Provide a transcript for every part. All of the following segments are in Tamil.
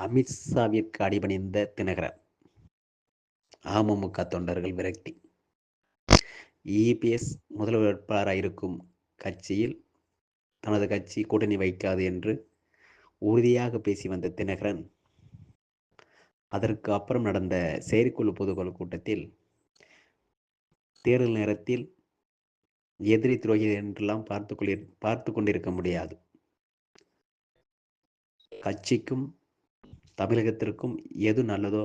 அமித்ஷாவிற்கு அடிபணிந்த தினகரன். அமமுக தொண்டர்கள் விரக்தி. இபிஎஸ் முதல்வர் வேட்பாளராக இருக்கும் கட்சியில் தனது கட்சி கூட்டணி வைக்காது என்று உறுதியாக பேசி வந்த தினகரன், அதற்கு அப்புறம் நடந்த செயற்குழு பொதுக்குழு கூட்டத்தில் தேர்தல் நேரத்தில் எதிரி துரோகி என்றெல்லாம் பார்த்து கொண்டிருக்க முடியாது. கட்சிக்கும் தமிழகத்திற்கும் எது நல்லதோ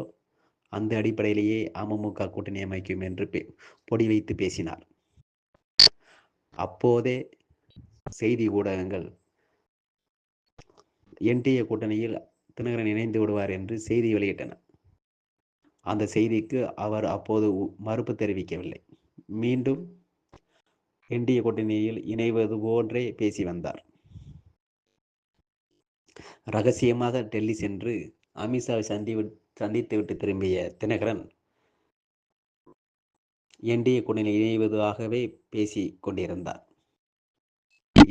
அந்த அடிப்படையிலேயே அமமுக கூட்டணி அமைக்கும் என்று பொடி வைத்து பேசினார். அப்போதே செய்தி ஊடகங்கள் என்டிஏ கூட்டணியில் தினகரன் இணைந்து விடுவார் என்று செய்தி வெளியிட்டன. அந்த செய்திக்கு அவர் அப்போது மறுப்பு தெரிவிக்கவில்லை. மீண்டும் என்டிஏ கூட்டணியில் இணைவது போன்றே பேசி வந்தார். ரகசியமாக டெல்லி சென்று அமித்ஷாவை சந்தித்துவிட்டு திரும்பிய தினகரன் என்டிஏ கூட்டணியில் இணைவதாகவே பேசி கொண்டிருந்தார்.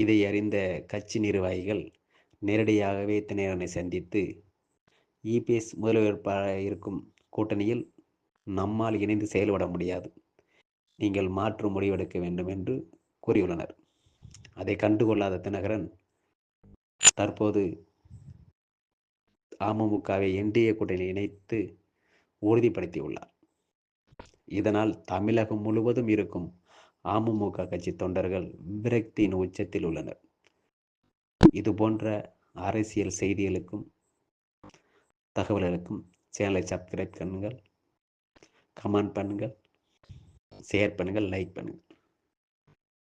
இதை அறிந்த கட்சி நிர்வாகிகள் நேரடியாகவே தினகரனை சந்தித்து, இபிஎஸ் முதல்வர் வேட்பாளராக இருக்கும் கூட்டணியில் நம்மால் இணைந்து செயல்பட முடியாது, நீங்கள் மாற்று முடிவெடுக்க வேண்டும் என்று கூறியுள்ளனர். அதை கண்டுகொள்ளாத தினகரன் தற்போது அமமுகவை என்டிஏ கூட்டணியில் இணைத்து உறுதிப்படுத்தியுள்ளார். இதனால் தமிழகம் முழுவதும் இருக்கும் அமமுக கட்சி தொண்டர்கள் விரக்தியின் உச்சத்தில் உள்ளனர். இது போன்ற அரசியல் செய்திகளுக்கும் தகவல்களுக்கும் சேனலை சப்ஸ்கிரைப் பண்ணுங்கள், கமெண்ட் பண்ணுங்கள், ஷேர் பண்ணுங்கள், லைக் பண்ணுங்கள்.